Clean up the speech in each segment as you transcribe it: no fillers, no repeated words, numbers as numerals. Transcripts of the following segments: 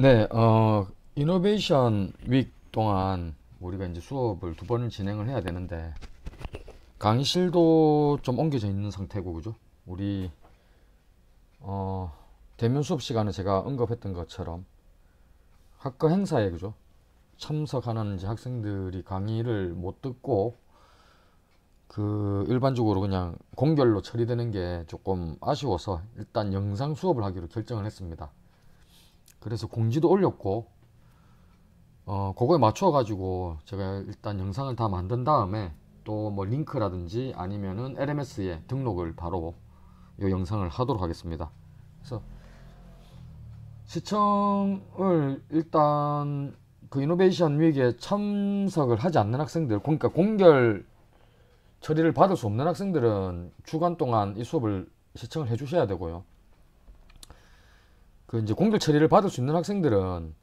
네, 이노베이션 윅 동안 우리가 이제 수업을 두 번을 진행을 해야 되는데, 강의실도 좀 옮겨져 있는 상태고, 그죠? 우리, 어, 대면 수업 시간에 제가 언급했던 것처럼 학과 행사에, 그죠? 참석하는 이제 학생들이 강의를 못 듣고, 일반적으로 그냥 공결로 처리되는 게 조금 아쉬워서 일단 영상 수업을 하기로 결정을 했습니다. 그래서 공지도 올렸고, 그거에 맞춰가지고 제가 일단 영상을 다 만든 다음에 또 뭐 링크라든지 아니면은 LMS에 등록을 바로 이 영상을 하도록 하겠습니다. 그래서 시청을 일단 그 이노베이션 위기에 참석을 하지 않는 학생들, 그러니까 공결 처리를 받을 수 없는 학생들은 주간 동안 이 수업을 시청을 해주셔야 되고요. 그 이제 공결 처리를 받을 수 있는 학생들은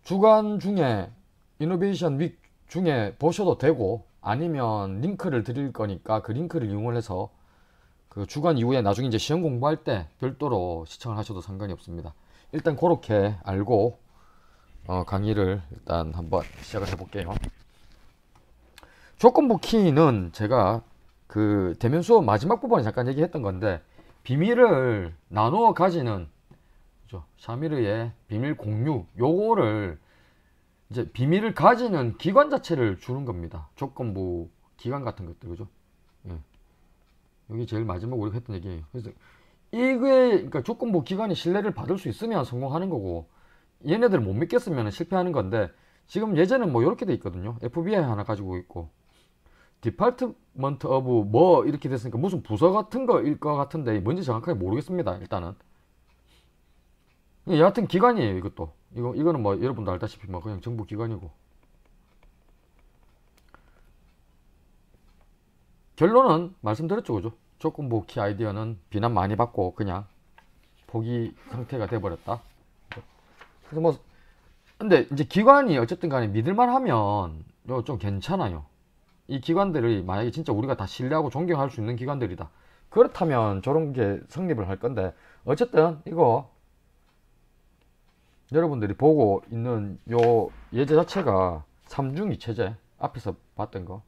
주간 중에 이노베이션 윅 중에 보셔도 되고, 아니면 링크를 드릴 거니까 그 링크를 이용을 해서 그 주간 이후에 나중에 이제 시험 공부할 때 별도로 시청을 하셔도 상관이 없습니다. 일단 그렇게 알고 강의를 일단 한번 시작을 해볼게요. 조건부 키는 제가 그 대면 수업 마지막 부분에 잠깐 얘기했던 건데, 비밀을 나누어 가지는, 그죠? 샤미르의 비밀 공유, 요거를 이제 비밀을 가지는 기관 자체를 주는 겁니다. 조건부 기관 같은 것들, 그죠? 예. 여기 제일 마지막 우리가 했던 얘기예요. 그래서 이게, 그러니까 조건부 기관이 신뢰를 받을 수 있으면 성공하는 거고, 얘네들 못 믿겠으면 실패하는 건데, 지금 예제는 뭐 이렇게 돼 있거든요. FBI 하나 가지고 있고, 디파트먼트 오브 뭐 이렇게 됐으니까 무슨 부서 같은 거일 것 같은데 뭔지 정확하게 모르겠습니다. 일단은 여하튼 기관이에요. 이것도 이거는 뭐 여러분도 알다시피 뭐 그냥 정부 기관이고, 결론은 말씀드렸죠, 그죠? 조건부 키 아이디어는 비난 많이 받고 그냥 포기 상태가 돼버렸다. 그래서 뭐 근데 이제 기관이 어쨌든 간에 믿을만 하면 좀 괜찮아요. 이 기관들이 만약에 진짜 우리가 다 신뢰하고 존경할 수 있는 기관들이다, 그렇다면 저런 게 성립을 할 건데, 어쨌든 이거 여러분들이 보고 있는 요 예제 자체가 삼중이 체제, 앞에서 봤던 거,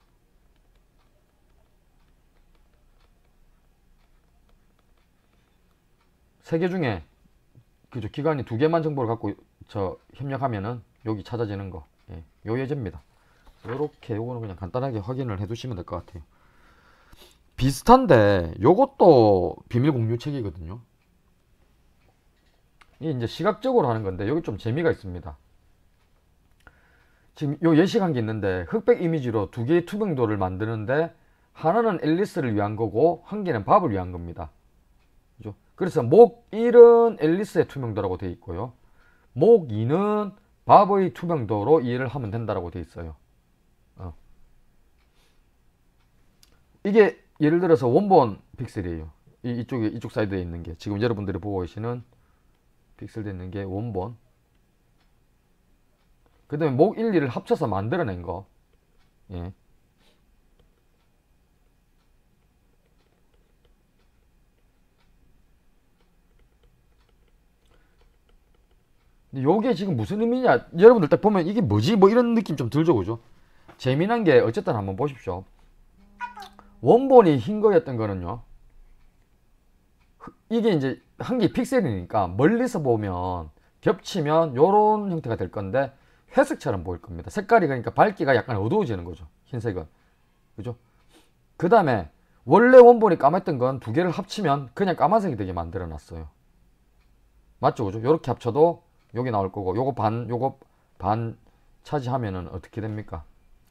세 개 중에 그죠, 기관이 두 개만 정보를 갖고 협력하면은 여기 찾아지는 거, 예, 요 예제입니다. 요렇게 요거는 그냥 간단하게 확인을 해 두시면 될 것 같아요. 비슷한데 요것도 비밀 공유 체계거든요. 이게 이제 시각적으로 하는 건데 여기 좀 재미가 있습니다. 지금 요 예시한 게 있는데, 흑백 이미지로 두 개의 투명도를 만드는데 하나는 앨리스를 위한 거고 한 개는 밥을 위한 겁니다. 그죠? 그래서 목 1은 앨리스의 투명도라고 되어 있고요, 목 2는 밥의 투명도로 이해를 하면 된다라고 되어 있어요. 이게 예를 들어서 원본 픽셀이에요. 이쪽 사이드에 있는 게, 지금 여러분들이 보고 계시는 픽셀되어 있는 게 원본, 그 다음에 목 1, 2를 합쳐서 만들어낸 거. 예. 근데 요게 지금 무슨 의미냐, 여러분들 딱 보면 이게 뭐지 뭐 이런 느낌 좀 들죠, 그죠? 재미난 게 어쨌든 한번 보십시오. 원본이 흰 거였던 거는요, 이게 이제 한 개 픽셀이니까 멀리서 보면 겹치면 요런 형태가 될 건데 회색처럼 보일 겁니다. 색깔이, 그러니까 밝기가 약간 어두워지는 거죠, 흰색은. 그죠? 그 다음에 원래 원본이 까맸던 건 두 개를 합치면 그냥 까만색이 되게 만들어 놨어요. 맞죠, 그죠? 요렇게 합쳐도 여기 나올 거고, 요거 반 차지하면은 어떻게 됩니까?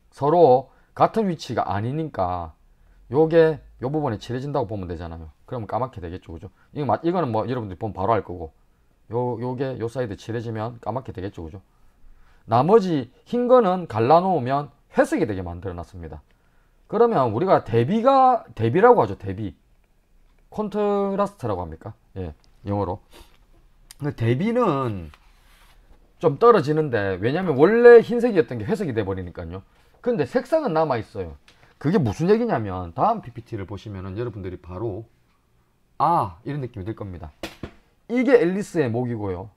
서로 같은 위치가 아니니까 요게 요 부분이 칠해진다고 보면 되잖아요. 그러면 까맣게 되겠죠, 그죠? 이거는 뭐 여러분들이 보면 바로 알 거고, 요게 요 사이드 칠해지면 까맣게 되겠죠, 그죠? 나머지 흰 거는 갈라놓으면 회색이 되게 만들어 놨습니다. 그러면 우리가 대비라고 하죠. 대비, 콘트라스트라고 합니까? 예, 영어로. 근데 대비는 좀 떨어지는데, 왜냐면 원래 흰색이었던 게 회색이 돼 버리니까요. 근데 색상은 남아 있어요. 그게 무슨 얘기냐면, 다음 PPT를 보시면은 여러분들이 바로 이런 느낌이 들 겁니다. 이게 앨리스의 목이고요,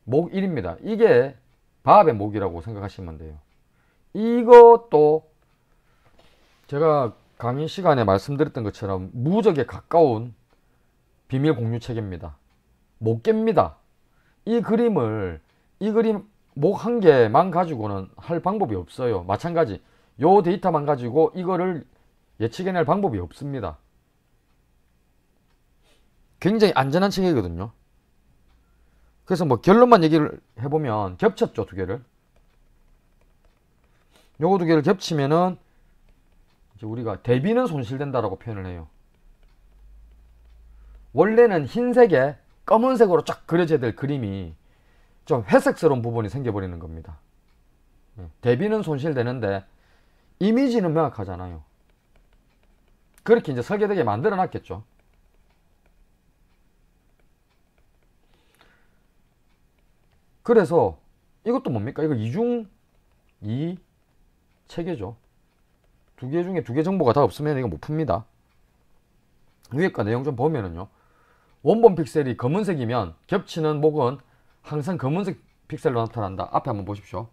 목 1입니다. 이게 밥의 목이라고 생각하시면 돼요. 이것도 제가 강의 시간에 말씀드렸던 것처럼 무적에 가까운 비밀 공유 체계입니다. 못 깹니다. 이 그림 목 한 개만 가지고는 할 방법이 없어요. 마찬가지 요 데이터만 가지고 이거를 예측해낼 방법이 없습니다. 굉장히 안전한 체계거든요. 그래서 뭐 결론만 얘기를 해보면 겹쳤죠, 두 개를. 요거 두 개를 겹치면은 이제 우리가 대비는 손실된다라고 표현을 해요. 원래는 흰색에 검은색으로 쫙 그려져야 될 그림이 좀 회색스러운 부분이 생겨버리는 겁니다. 대비는 손실되는데 이미지는 명확하잖아요. 그렇게 이제 설계되게 만들어 놨겠죠. 그래서 이것도 뭡니까? 이거 이중 2 체계죠. 두 개 중에 두 개 정보가 다 없으면 이거 못 풉니다. 위에 거 내용 좀 보면은요. 원본 픽셀이 검은색이면 겹치는 목은 항상 검은색 픽셀로 나타난다. 앞에 한번 보십시오.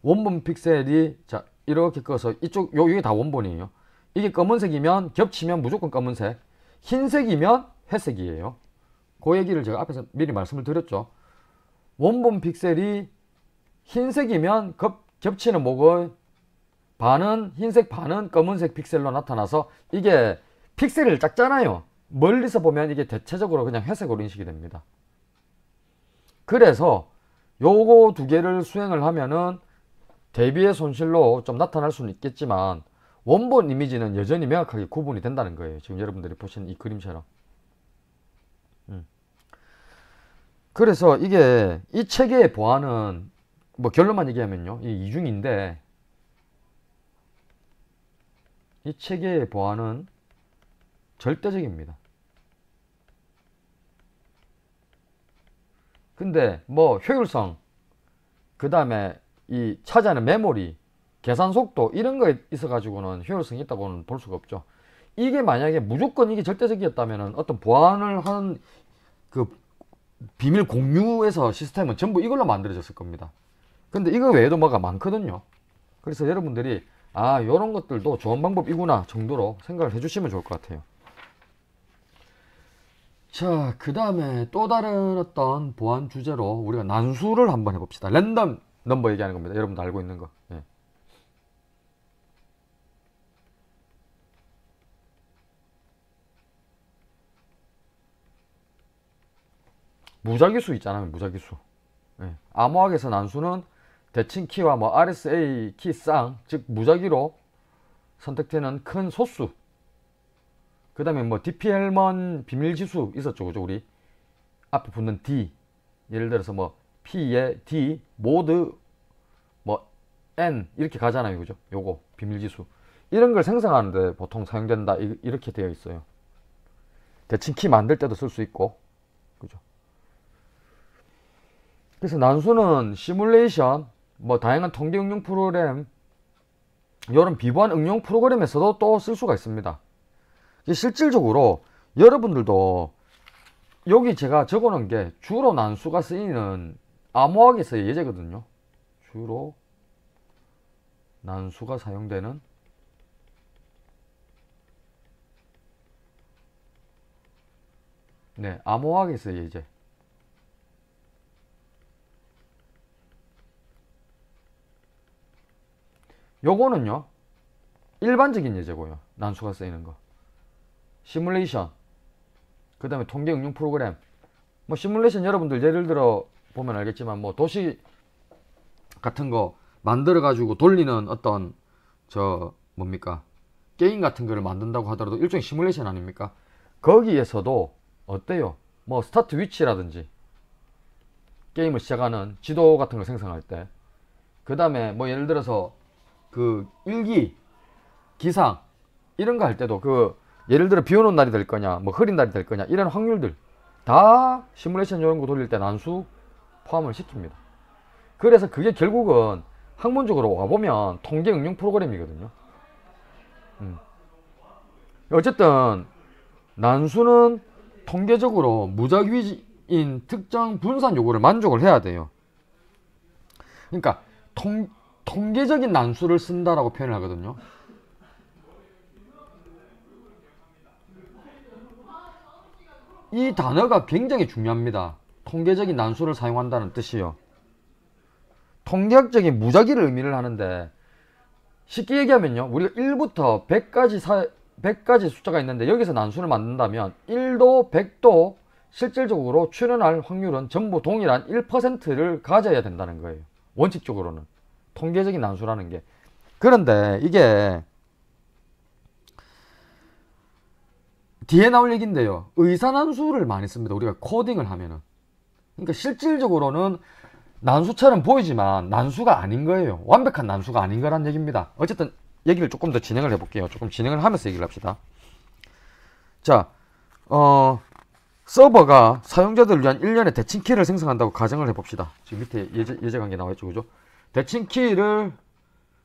원본 픽셀이 자 이렇게 꺼서 이쪽 이게 다 원본이에요. 이게 검은색이면 겹치면 무조건 검은색, 흰색이면 회색이에요. 그 얘기를 제가 앞에서 미리 말씀을 드렸죠. 원본 픽셀이 흰색이면 겹치는 목은 반은 흰색 반은 검은색 픽셀로 나타나서 이게 픽셀이 작잖아요. 멀리서 보면 이게 대체적으로 그냥 회색으로 인식이 됩니다. 그래서 요거 두 개를 수행을 하면은 대비의 손실로 좀 나타날 수는 있겠지만 원본 이미지는 여전히 명확하게 구분이 된다는 거예요. 지금 여러분들이 보시는 이 그림처럼. 그래서 이게 이 체계의 보안은 뭐 결론만 얘기하면요. 이 이중인데 이 체계의 보안은 절대적입니다. 근데 뭐 효율성, 그 다음에 이 차지하는 메모리, 계산 속도 이런 거에 있어 가지고는 효율성이 있다고는 볼 수가 없죠. 이게 만약에 무조건 이게 절대적이었다면 어떤 보안을 하는 그 비밀 공유에서 시스템은 전부 이걸로 만들어졌을 겁니다. 근데 이거 외에도 뭐가 많거든요. 그래서 여러분들이 아 요런 것들도 좋은 방법이구나 정도로 생각을 해주시면 좋을 것 같아요. 자, 그 다음에 또 다른 어떤 보안 주제로 우리가 난수를 한번 해봅시다. 랜덤 넘버 얘기하는 겁니다. 여러분도 알고 있는 거. 예. 무작위수 있잖아요. 무작위수. 예. 암호학에서 난수는 대칭 키와 뭐 RSA 키 쌍, 즉 무작위로 선택되는 큰 소수. 그 다음에 뭐 DPL먼 비밀지수 있었죠. 그죠? 우리 앞에 붙는 D. 예를 들어서 뭐 P에 D, 모드, 뭐 N 이렇게 가잖아요. 그죠? 요거 비밀지수. 이런 걸 생성하는데 보통 사용된다. 이렇게 되어 있어요. 대칭 키 만들 때도 쓸 수 있고. 그죠? 그래서 난수는 시뮬레이션, 뭐 다양한 통계 응용 프로그램, 이런 비보안 응용 프로그램에서도 또 쓸 수가 있습니다. 실질적으로 여러분들도 여기 제가 적어 놓은 게 주로 난수가 쓰이는 암호학에서의 예제거든요. 주로 난수가 사용되는 네, 암호학에서의 예제. 요거는요 일반적인 예제고요. 난수가 쓰이는 거 시뮬레이션, 그 다음에 통계 응용 프로그램. 뭐 시뮬레이션 여러분들 예를 들어 보면 알겠지만 뭐 도시 같은 거 만들어 가지고 돌리는 어떤 저 뭡니까 게임 같은 거를 만든다고 하더라도 일종의 시뮬레이션 아닙니까? 거기에서도 어때요? 뭐 스타트 위치라든지 게임을 시작하는 지도 같은 걸 생성할 때, 그 다음에 뭐 예를 들어서 그 일기 기상 이런 거 할 때도 그 예를 들어 비 오는 날이 될 거냐 뭐 흐린 날이 될 거냐 이런 확률들 다 시뮬레이션 이런 거 돌릴 때 난수 포함을 시킵니다. 그래서 그게 결국은 학문적으로 와보면 통계 응용 프로그램이거든요. 어쨌든 난수는 통계적으로 무작위인 인 특정 분산 요구를 만족을 해야 돼요. 그러니까 통계적인 난수를 쓴다라고 표현을 하거든요. 이 단어가 굉장히 중요합니다. 통계적인 난수를 사용한다는 뜻이요. 통계학적인 무작위를 의미를 하는데, 쉽게 얘기하면요, 우리가 1부터 100까지 숫자가 있는데 여기서 난수를 만든다면 1도 100도 실질적으로 출현할 확률은 전부 동일한 1%를 가져야 된다는 거예요. 원칙적으로는 통계적인 난수라는 게. 그런데 이게 뒤에 나올 얘기인데요, 의사난수를 많이 씁니다, 우리가 코딩을 하면은. 그러니까 실질적으로는 난수처럼 보이지만 난수가 아닌 거예요. 완벽한 난수가 아닌 거란 얘기입니다. 어쨌든 얘기를 조금 더 진행을 해볼게요. 조금 진행을 하면서 얘기를 합시다. 자, 서버가 사용자들을 위한 일련의 대칭키를 생성한다고 가정을 해봅시다. 지금 밑에 예제 관계 나와있죠, 그죠? 대칭키를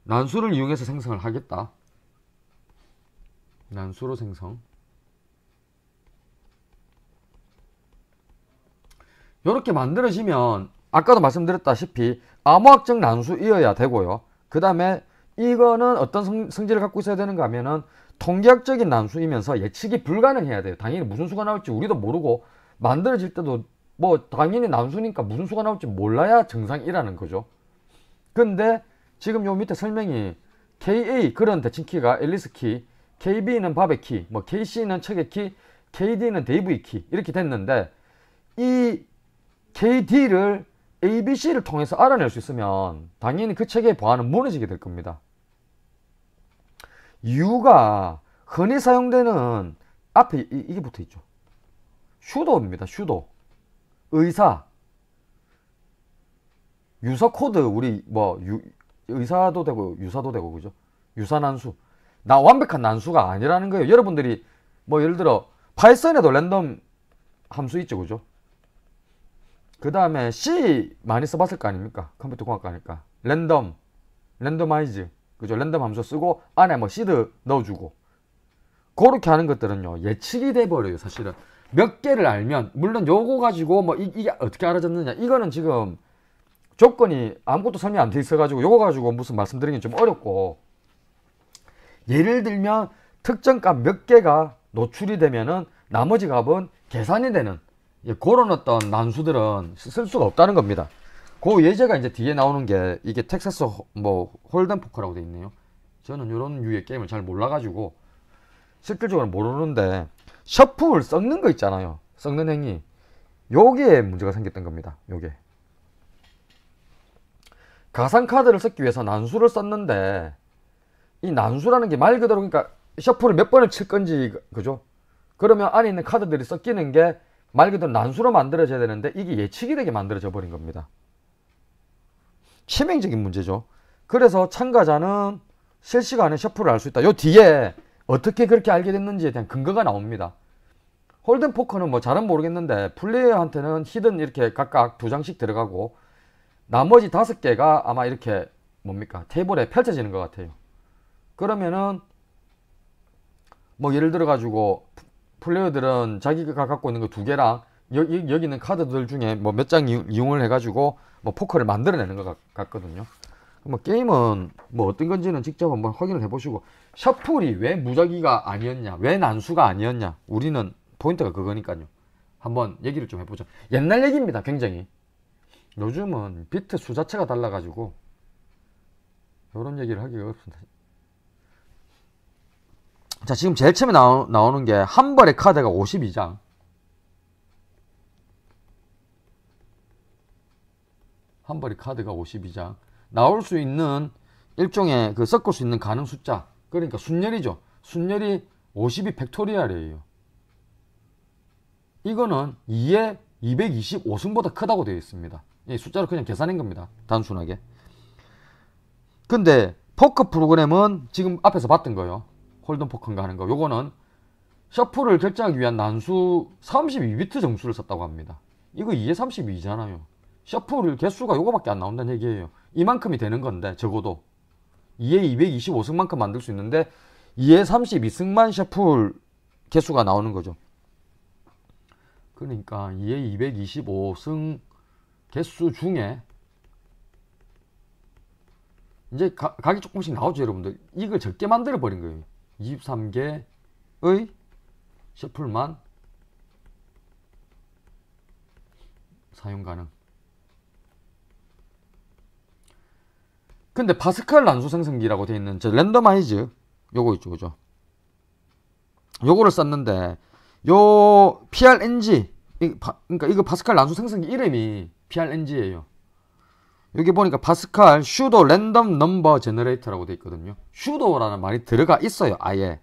난수를 이용해서 생성을 하겠다. 난수로 생성. 이렇게 만들어지면 아까도 말씀드렸다시피 암호학적 난수이어야 되고요. 그 다음에 이거는 어떤 성질을 갖고 있어야 되는가 하면은 통계학적인 난수이면서 예측이 불가능해야 돼요. 당연히 무슨 수가 나올지 우리도 모르고, 만들어질 때도 뭐 당연히 난수니까 무슨 수가 나올지 몰라야 정상이라는 거죠. 근데 지금 요 밑에 설명이 KA 그런 대칭키가 앨리스 키, KB는 바베 키, 뭐 KC는 척의 키, KD는 데이브의 키 이렇게 됐는데, 이 KD를 ABC를 통해서 알아낼 수 있으면 당연히 그 체계의 보안은 무너지게 될 겁니다. U가 흔히 사용되는 앞에 이게 붙어 있죠. 슈도입니다. 슈도. 의사. 유서 코드, 우리 뭐 의사도 되고 유사도 되고, 그죠? 유사난수. 나 완벽한 난수가 아니라는 거예요. 여러분들이 뭐 예를 들어 파이썬에도 랜덤 함수 있죠, 그죠? 그 다음에 C 많이 써봤을 거 아닙니까? 컴퓨터 공학과니까. 랜더마이즈, 그죠? 랜덤 함수 쓰고 안에 뭐 시드 넣어주고, 그렇게 하는 것들은요 예측이 돼버려요. 사실은 몇 개를 알면, 물론 요거 가지고 뭐 이게 어떻게 알아졌느냐, 이거는 지금 조건이 아무것도 설명이 안 돼 있어가지고 요거 가지고 무슨 말씀드리긴 좀 어렵고, 예를 들면 특정 값 몇 개가 노출이 되면은 나머지 값은 계산이 되는 그런 어떤 난수들은 쓸 수가 없다는 겁니다. 그 예제가 이제 뒤에 나오는 게 이게 텍사스 뭐 홀덴 포커라고 돼 있네요. 저는 이런 유의 게임을 잘 몰라가지고 실질적으로 모르는데, 셔플 썩는 거 있잖아요. 썩는 행위. 요게 문제가 생겼던 겁니다. 요게 가상카드를 썼기 위해서 난수를 썼는데, 이 난수라는 게 말 그대로 그러니까 셔플을 몇 번을 칠 건지, 그죠? 그러면 안에 있는 카드들이 섞이는 게 말 그대로 난수로 만들어져야 되는데 이게 예측이 되게 만들어져 버린 겁니다. 치명적인 문제죠. 그래서 참가자는 실시간에 셔플을 알 수 있다. 요 뒤에 어떻게 그렇게 알게 됐는지에 대한 근거가 나옵니다. 홀덴 포커는 뭐 잘은 모르겠는데 플레이어한테는 히든 이렇게 각각 2장씩 들어가고 나머지 5개가 아마 이렇게 뭡니까 테이블에 펼쳐지는 것 같아요. 그러면은 뭐 예를 들어 가지고 플레이어들은 자기가 갖고 있는 거 2개랑 여기 있는 카드들 중에 뭐 몇 장 이용을 해가지고 뭐 포커를 만들어내는 것 같거든요. 뭐 게임은 뭐 어떤 건지는 직접 한번 확인을 해보시고, 셔플이 왜 무작위가 아니었냐, 왜 난수가 아니었냐, 우리는 포인트가 그거니까요. 한번 얘기를 좀 해보죠. 옛날 얘기입니다. 굉장히. 요즘은 비트 수 자체가 달라가지고 이런 얘기를 하기가 어렵습니다. 자, 지금 제일 처음에 나오는 게 한 벌의 카드가 52장. 한 벌의 카드가 52장. 나올 수 있는 일종의 그 섞을 수 있는 가능 숫자. 그러니까 순열이죠. 순열이 52 팩토리얼이에요. 이거는 2의 225승보다 크다고 되어 있습니다. 이 숫자로 그냥 계산한 겁니다. 단순하게. 근데 포커 프로그램은 지금 앞에서 봤던 거예요. 홀든 포커인가 하는 거. 요거는 셔플을 결정하기 위한 난수 32비트 정수를 썼다고 합니다. 이거 2의 32잖아요. 셔플 개수가 요거밖에 안 나온다는 얘기예요. 이만큼이 되는 건데 적어도 2의 225승만큼 만들 수 있는데 2의 32승만 셔플 개수가 나오는 거죠. 그러니까 2의 225승 개수 중에 이제 각이 조금씩 나오죠, 여러분들. 이걸 적게 만들어 버린 거예요. 23개의 셔플만 사용 가능. 근데 파스칼 난수 생성기라고 되어 있는 저 랜더마이즈 요거 있죠, 그죠? 요거를 썼는데 요 PRNG 그러니까 이거 파스칼 난수 생성기 이름이 PRNG예요. 여기 보니까 파스칼 슈도 랜덤 넘버 제너레이터라고 되어 있거든요. 슈도라는 말이 들어가 있어요, 아예.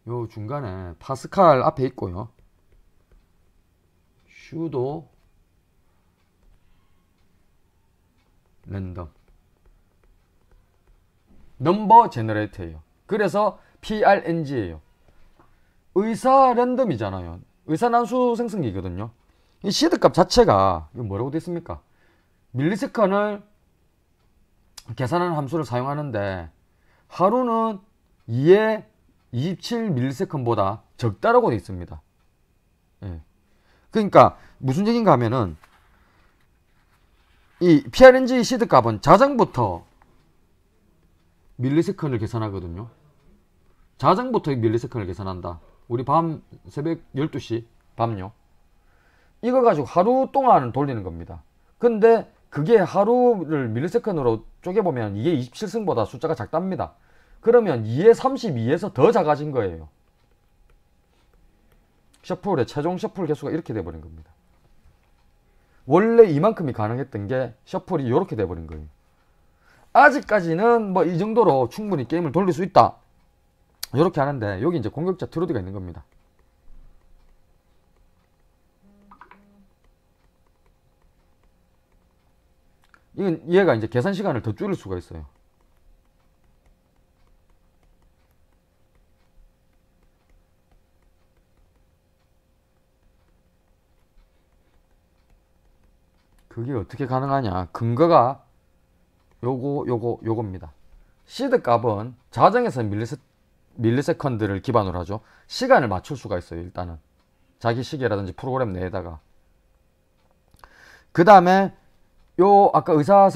요 중간에 파스칼 앞에 있고요. 슈도 랜덤 넘버 제너레이터예요. 그래서 PRNG예요. 의사 랜덤이잖아요. 의사 난수 생성기거든요. 이 시드값 자체가 이거 뭐라고 되어 있습니까? 밀리세컨을 계산하는 함수를 사용하는데 하루는 2의 27ms보다 적다라고 되어 있습니다. 예. 그러니까 무슨 얘기인가 하면은 이 PRNG 시드 값은 자정부터 밀리세컨을 계산하거든요. 자정부터 밀리세컨을 계산한다. 우리 밤 새벽 12시 밤요. 이거 가지고 하루 동안 돌리는 겁니다. 근데 그게 하루를 밀리세컨으로 쪼개보면 2의 27승보다 숫자가 작답니다. 그러면 2의 32에서 더 작아진 거예요. 셔플의 최종 셔플 개수가 이렇게 돼버린 겁니다. 원래 이만큼이 가능했던 게 셔플이 이렇게 돼버린 거예요. 아직까지는 뭐 이 정도로 충분히 게임을 돌릴 수 있다, 이렇게 하는데 여기 이제 공격자 트루드가 있는 겁니다. 이건 얘가 이제 계산 시간을 더 줄일 수가 있어요. 그게 어떻게 가능하냐? 근거가 요겁니다. 시드 값은 자정에서 밀리세컨드를 기반으로 하죠. 시간을 맞출 수가 있어요. 일단은 자기 시계라든지 프로그램 내에다가. 그 다음에 요 아까 의사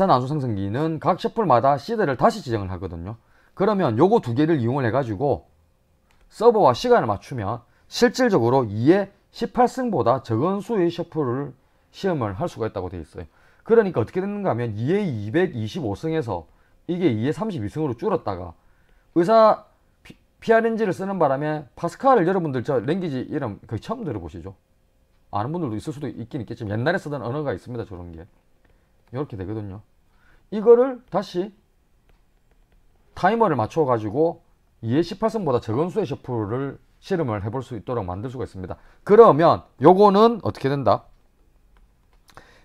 난수 생성기는 각 셔플마다 시드를 다시 지정을 하거든요. 그러면 요거 두 개를 이용을 해가지고 서버와 시간을 맞추면 실질적으로 2의 18승보다 적은 수의 셔플을 시험을 할 수가 있다고 되어 있어요. 그러니까 어떻게 됐는가 하면 2의 225승에서 이게 2의 32승으로 줄었다가 의사 PRNG를 쓰는 바람에 파스칼을 여러분들 저 랭귀지 이름 거의 처음 들어보시죠? 아는 분들도 있을 수도 있긴 있겠지만 옛날에 쓰던 언어가 있습니다. 저런 게 이렇게 되거든요. 이거를 다시 타이머를 맞춰 가지고 2의 18승보다 적은 수의 셔플을 실험을 해볼 수 있도록 만들 수가 있습니다. 그러면 요거는 어떻게 된다?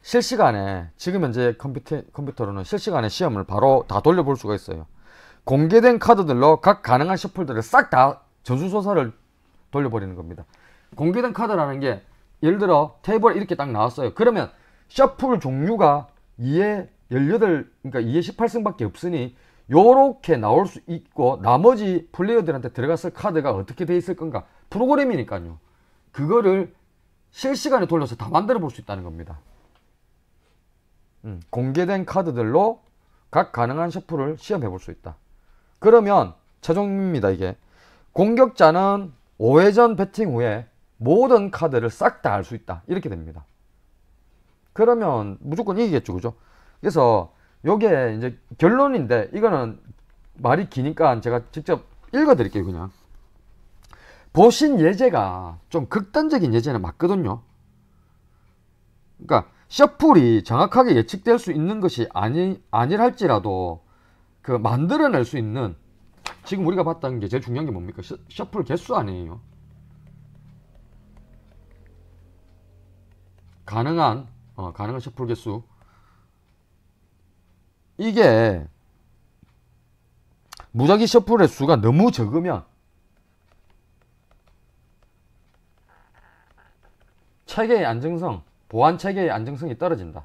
실시간에 지금 현재 컴퓨터로는 실시간에 시험을 바로 다 돌려볼 수가 있어요. 공개된 카드들로 각 가능한 셔플들을 싹 다 전수조사를 돌려버리는 겁니다. 공개된 카드라는 게 예를 들어 테이블에 이렇게 딱 나왔어요. 그러면 셔플 종류가 2의 18, 그러니까 2의 18승밖에 없으니 요렇게 나올 수 있고 나머지 플레이어들한테 들어갔을 카드가 어떻게 돼 있을 건가? 프로그램이니까요. 그거를 실시간에 돌려서 다 만들어 볼 수 있다는 겁니다. 공개된 카드들로 각 가능한 셔플을 시험해 볼 수 있다. 그러면 최종입니다. 이게 공격자는 5회전 배팅 후에 모든 카드를 싹 다 알 수 있다, 이렇게 됩니다. 그러면 무조건 이기겠죠, 그죠? 그래서 요게 이제 결론인데 이거는 말이 기니까 제가 직접 읽어 드릴게요. 그냥 보신 예제가 좀 극단적인 예제는 맞거든요. 그러니까 셔플이 정확하게 예측될 수 있는 것이 아니랄지라도 그 만들어낼 수 있는, 지금 우리가 봤던 게 제일 중요한 게 뭡니까? 셔플 개수 아니에요. 가능한 셔플 개수. 이게 무작위 셔플의 수가 너무 적으면 체계의 안정성, 보안 체계의 안정성이 떨어진다.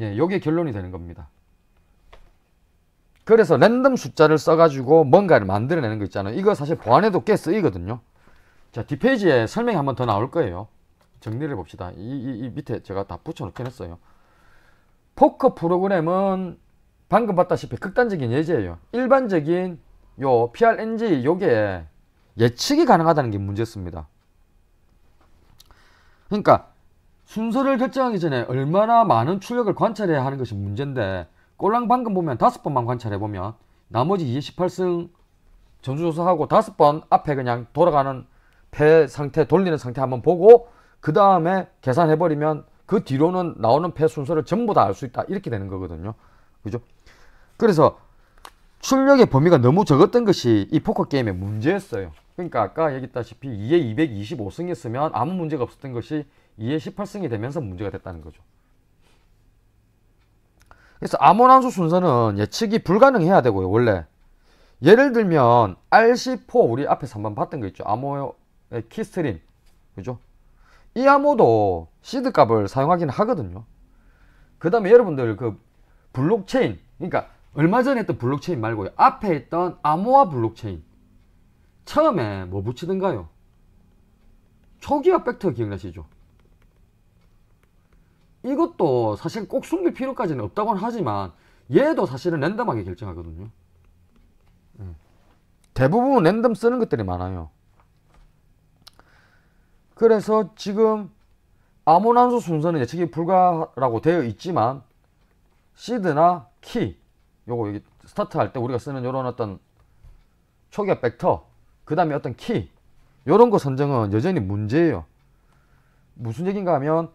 예, 요게 결론이 되는 겁니다. 그래서 랜덤 숫자를 써가지고 뭔가를 만들어내는 거 있잖아요. 이거 사실 보안에도 꽤 쓰이거든요. 자, 뒷페이지에 설명이 한번 더 나올 거예요. 정리를 해봅시다. 이 밑에 제가 다 붙여놓긴 했어요. 포커 프로그램은 방금 봤다시피 극단적인 예제예요. 일반적인 요 PRNG 요게 예측이 가능하다는 게 문제였습니다. 그러니까 순서를 결정하기 전에 얼마나 많은 출력을 관찰해야 하는 것이 문제인데, 꼴랑 방금 보면 5번만 관찰해보면 나머지 218승 전수조사하고 5번 앞에 그냥 돌아가는 폐 상태, 돌리는 상태 한번 보고 그 다음에 계산해버리면 그 뒤로는 나오는 폐 순서를 전부 다 알 수 있다, 이렇게 되는 거거든요. 그죠? 그래서 출력의 범위가 너무 적었던 것이 이 포커 게임의 문제였어요. 그러니까 아까 얘기했다시피 2에 225승이었으면 아무 문제가 없었던 것이 2에 18승이 되면서 문제가 됐다는 거죠. 그래서 암호난수 순서는 예측이 불가능해야 되고요. 원래 예를 들면 RC4, 우리 앞에서 한번 봤던 거 있죠. 암호의 키스트림, 그죠? 이 암호도 시드 값을 사용하기는 하거든요. 그 다음에 여러분들 그 블록체인, 그러니까 얼마 전에 했던 블록체인 말고요, 앞에 했던 암호화 블록체인, 처음에 뭐 붙이던가요? 초기화 벡터 기억나시죠? 이것도 사실 꼭 숨길 필요까지는 없다고는 하지만 얘도 사실은 랜덤하게 결정하거든요. 대부분 랜덤 쓰는 것들이 많아요. 그래서 지금 암호난수 순서는 예측이 불가라고 되어 있지만 시드나 키, 요거 여기 스타트 할 때 우리가 쓰는 요런 어떤 초기화 벡터, 그 다음에 어떤 키, 요런 거 선정은 여전히 문제예요. 무슨 얘기인가 하면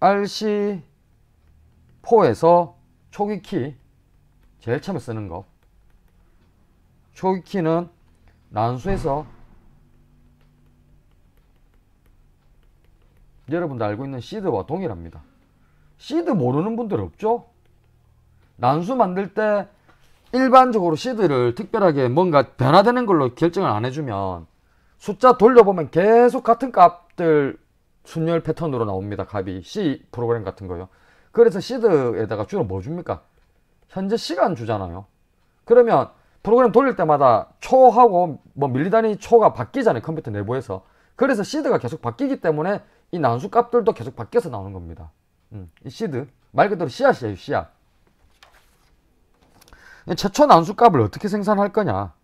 RC4에서 초기 키, 제일 처음에 쓰는 거, 초기 키는 난수에서 여러분도 알고 있는 시드와 동일합니다. 시드 모르는 분들 없죠? 난수 만들 때 일반적으로 시드를 특별하게 뭔가 변화되는 걸로 결정을 안 해주면 숫자 돌려보면 계속 같은 값들 순열 패턴으로 나옵니다. 값이 C 프로그램 같은 거요. 그래서 시드에다가 주로 뭐 줍니까? 현재 시간 주잖아요. 그러면 프로그램 돌릴 때마다 초하고 뭐 밀리단위 초가 바뀌잖아요. 컴퓨터 내부에서. 그래서 시드가 계속 바뀌기 때문에 이 난수 값들도 계속 바뀌어서 나오는 겁니다. 이 시드 말 그대로 씨앗이에요. 씨앗. 최초 난수 값을 어떻게 생산할 거냐,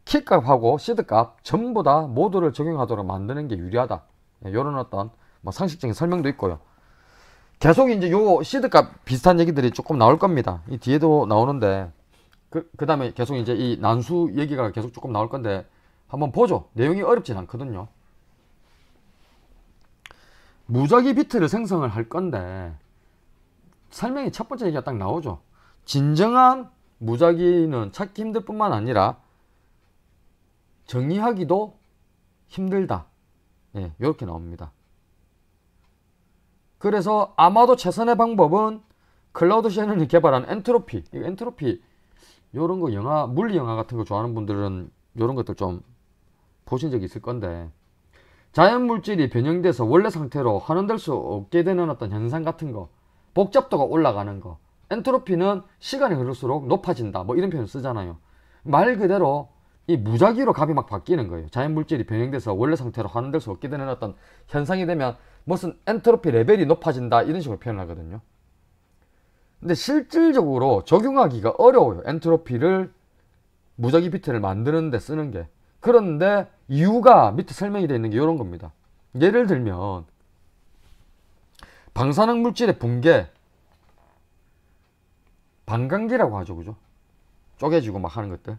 키 값하고 시드 값 전부 다 모두를 적용하도록 만드는 게 유리하다, 이런 어떤 뭐 상식적인 설명도 있고요. 계속 이제 요 시드 값 비슷한 얘기들이 조금 나올 겁니다. 이 뒤에도 나오는데 그 다음에 계속 이제 이 난수 얘기가 계속 조금 나올 건데 한번 보죠. 내용이 어렵진 않거든요. 무작위 비트를 생성을 할 건데 설명이 첫 번째 얘기가 딱 나오죠. 진정한 무작위는 찾기 힘들 뿐만 아니라 정의하기도 힘들다, 이렇게 나옵니다. 그래서 아마도 최선의 방법은 클라우드 셰넌이 개발한 엔트로피, 이 엔트로피 요런 거 영화, 물리 영화 같은 거 좋아하는 분들은 요런 것들 좀 보신 적이 있을 건데, 자연 물질이 변형돼서 원래 상태로 환원될 수 없게 되는 어떤 현상 같은 거, 복잡도가 올라가는 거, 엔트로피는 시간이 흐를수록 높아진다, 뭐 이런 표현 쓰잖아요. 말 그대로 이 무작위로 값이 막 바뀌는 거예요. 자연 물질이 변형돼서 원래 상태로 환원될 수 없게 되는 어떤 현상이 되면 무슨 엔트로피 레벨이 높아진다, 이런 식으로 표현하거든요. 근데 실질적으로 적용하기가 어려워요. 엔트로피를 무작위 비트를 만드는 데 쓰는 게. 그런데 이유가 밑에 설명이 되어 있는 게 이런 겁니다. 예를 들면 방사능 물질의 붕괴, 반감기라고 하죠, 그죠? 쪼개지고 막 하는 것들,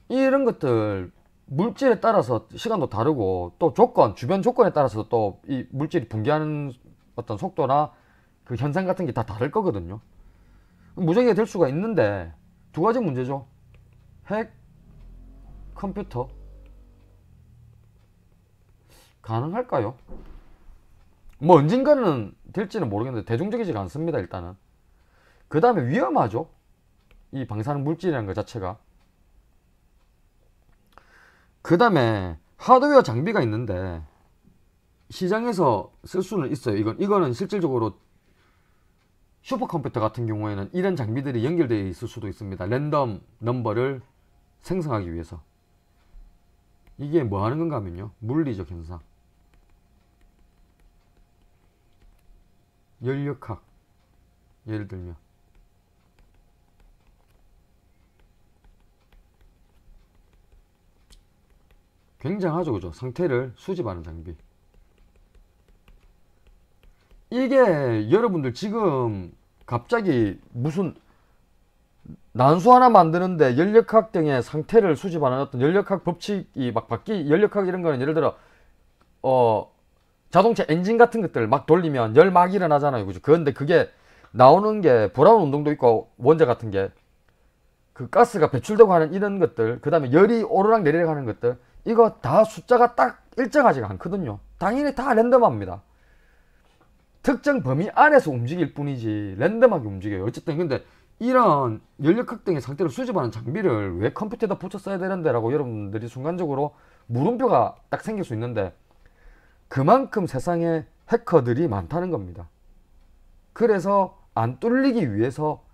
이런 것들 물질에 따라서 시간도 다르고 또 조건, 주변 조건에 따라서 또 이 물질이 붕괴하는 어떤 속도나 그 현상 같은 게 다 다를 거거든요. 무작위가 될 수가 있는데 두 가지 문제죠. 핵 컴퓨터 가능할까요? 뭐 언젠가는 될지는 모르겠는데 대중적이지가 않습니다. 일단은. 그 다음에 위험하죠. 이 방사능 물질이라는 것 자체가. 그 다음에 하드웨어 장비가 있는데 시장에서 쓸 수는 있어요. 이거는 실질적으로 슈퍼컴퓨터 같은 경우에는 이런 장비들이 연결되어 있을 수도 있습니다. 랜덤 넘버를 생성하기 위해서. 이게 뭐 하는 건가 하면요, 물리적 현상, 연력학, 예를 들면 굉장하죠, 그죠? 상태를 수집하는 장비. 이게 여러분들 지금 갑자기 무슨 난수 하나 만드는데 연력학 등의 상태를 수집하는 어떤 연력학 법칙이 막 연력학 이런 거는 예를 들어 자동차 엔진 같은 것들 막 돌리면 열 막 일어나잖아요, 그죠? 그런데 그게 나오는 게 브라운 운동도 있고 원자 같은 게 그 가스가 배출되고 하는 이런 것들, 그 다음에 열이 오르락 내리락 하는 것들, 이거 다 숫자가 딱 일정하지가 않거든요. 당연히 다 랜덤합니다. 특정 범위 안에서 움직일 뿐이지 랜덤하게 움직여요. 어쨌든 근데 이런 연력학 등의 상태를 수집하는 장비를 왜 컴퓨터에다 붙여 써야 되는데 라고 여러분들이 순간적으로 물음표가 딱 생길 수 있는데, 그만큼 세상에 해커들이 많다는 겁니다. 그래서 안 뚫리기 위해서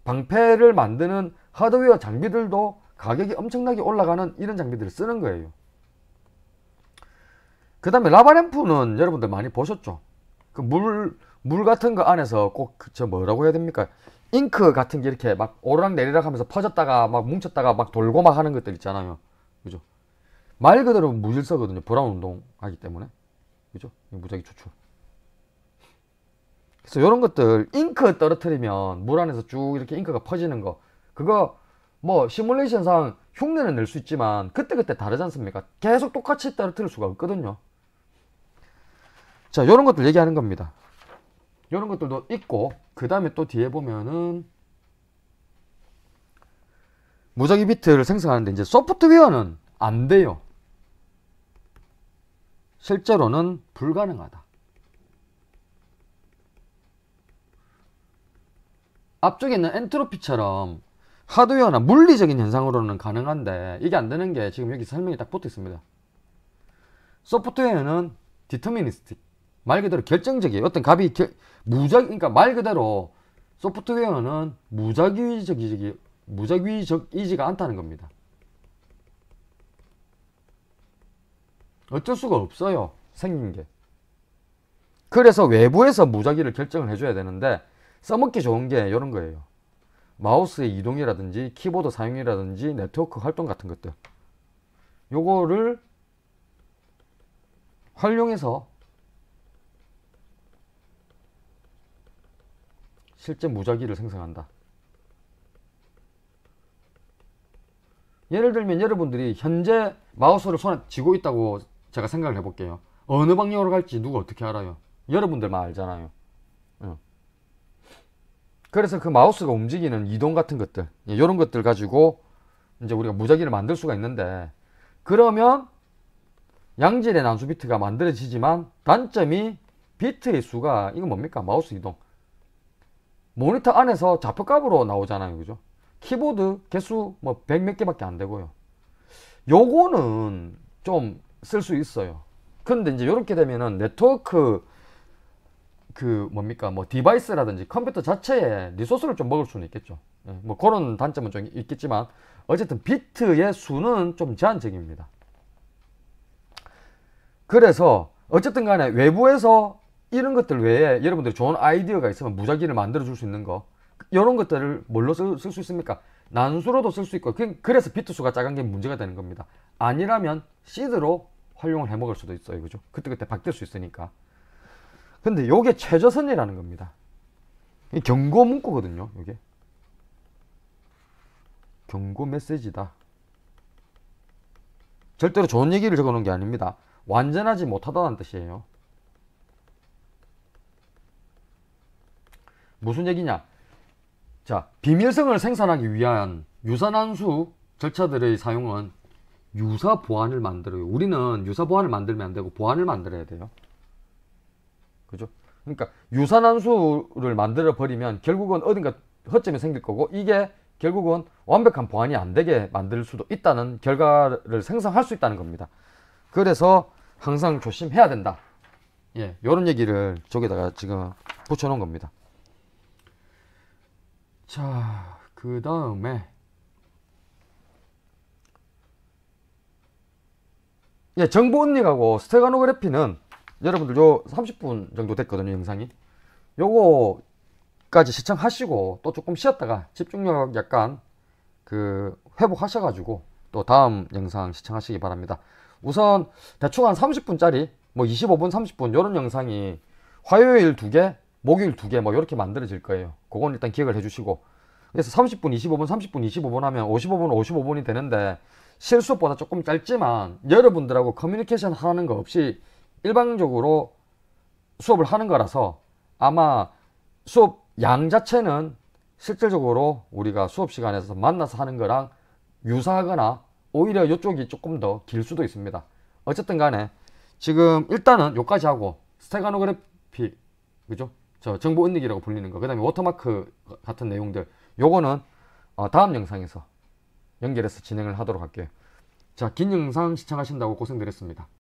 방패를 만드는 하드웨어 장비들도 가격이 엄청나게 올라가는 이런 장비들을 쓰는 거예요. 그 다음에 라바램프는 여러분들 많이 보셨죠? 그 물 같은 거 안에서 꼭 저 뭐라고 해야 됩니까? 잉크 같은 게 이렇게 막 오르락 내리락 하면서 퍼졌다가 막 뭉쳤다가 막 돌고 막 하는 것들 있잖아요. 그죠? 말 그대로 무질서거든요. 브라운 운동하기 때문에. 그죠? 무작위 추출. 그래서 이런 것들, 잉크 떨어뜨리면 물 안에서 쭉 이렇게 잉크가 퍼지는 거, 그거 뭐 시뮬레이션상 흉내는 낼 수 있지만 그때그때 다르지 않습니까? 계속 똑같이 떨어뜨릴 수가 없거든요. 자, 이런 것들 얘기하는 겁니다. 이런 것들도 있고, 그 다음에 또 뒤에 보면은 무작위 비트를 생성하는데 이제 소프트웨어는 안 돼요. 실제로는 불가능하다. 앞쪽에 있는 엔트로피처럼 하드웨어나 물리적인 현상으로는 가능한데 이게 안 되는 게 지금 여기 설명이 딱 붙어 있습니다. 소프트웨어는 디터미니스틱, 말 그대로 결정적이에요. 어떤 값이 그러니까 말 그대로 소프트웨어는 무작위적이지가 않다는 겁니다. 어쩔 수가 없어요, 생긴 게. 그래서 외부에서 무작위를 결정을 해줘야 되는데, 써먹기 좋은 게 이런 거예요. 마우스의 이동이라든지 키보드 사용이라든지 네트워크 활동 같은 것들, 요거를 활용해서 실제 무작위를 생성한다. 예를 들면 여러분들이 현재 마우스를 손에 쥐고 있다고 제가 생각을 해볼게요. 어느 방향으로 갈지 누가 어떻게 알아요? 여러분들만 알잖아요. 그래서 그 마우스가 움직이는 이동 같은 것들, 이런 것들 가지고 이제 우리가 무작위를 만들 수가 있는데, 그러면 양질의 난수 비트가 만들어지지만 단점이 비트의 수가, 이건 뭡니까? 마우스 이동. 모니터 안에서 좌표값으로 나오잖아요, 그죠? 키보드 개수 뭐 100 몇 개밖에 안 되고요. 요거는 좀 쓸 수 있어요. 근데 이제 이렇게 되면은 네트워크 뭐 디바이스라든지 컴퓨터 자체에 리소스를 좀 먹을 수는 있겠죠. 뭐 그런 단점은 좀 있겠지만 어쨌든 비트의 수는 좀 제한적입니다. 그래서 어쨌든 간에 외부에서 이런 것들 외에 여러분들이 좋은 아이디어가 있으면 무작위를 만들어 줄 수 있는 거, 이런 것들을 뭘로 쓸 수 있습니까? 난수로도 쓸 수 있고, 그래서 비트 수가 작은 게 문제가 되는 겁니다. 아니라면 시드로 활용을 해 먹을 수도 있어요, 그죠? 그때그때 바뀔 수 있으니까. 근데 요게 최저선이라는 겁니다. 경고 문구거든요, 요게. 경고 메시지다. 절대로 좋은 얘기를 적어 놓은 게 아닙니다. 완전하지 못하다는 뜻이에요. 무슨 얘기냐? 자, 비밀성을 생산하기 위한 유사난수 절차들의 사용은 유사 보안을 만들어요. 우리는 유사 보안을 만들면 안 되고 보안을 만들어야 돼요. 그죠? 그러니까 유사난수를 만들어 버리면 결국은 어딘가 허점이 생길 거고, 이게 결국은 완벽한 보안이 안 되게 만들 수도 있다는 결과를 생성할 수 있다는 겁니다. 그래서 항상 조심해야 된다. 예, 요런 얘기를 저기다가 지금 붙여 놓은 겁니다. 자, 그 다음에 예, 정보 언닉하고 스테가노그래피는 여러분들 요 30분 정도 됐거든요, 영상이. 요거까지 시청하시고 또 조금 쉬었다가 집중력 약간 그 회복하셔가지고 또 다음 영상 시청하시기 바랍니다. 우선 대충 한 30분짜리 뭐 25분 30분 요런 영상이 화요일 2개 목요일 2개 뭐 이렇게 만들어질 거예요. 그건 일단 기억을 해주시고, 그래서 30분 25분 30분 25분 하면 55분 55분이 되는데 실수보다 조금 짧지만 여러분들하고 커뮤니케이션 하는 거 없이 일방적으로 수업을 하는 거라서 아마 수업 양 자체는 실질적으로 우리가 수업 시간에서 만나서 하는 거랑 유사하거나 오히려 이쪽이 조금 더 길 수도 있습니다. 어쨌든 간에 지금 일단은 요까지 하고 스테가노그래피, 그죠? 저 정보 언닉이라고 불리는 거, 그 다음에 워터마크 같은 내용들, 요거는 다음 영상에서 연결해서 진행을 하도록 할게요. 자, 긴 영상 시청하신다고 고생드렸습니다.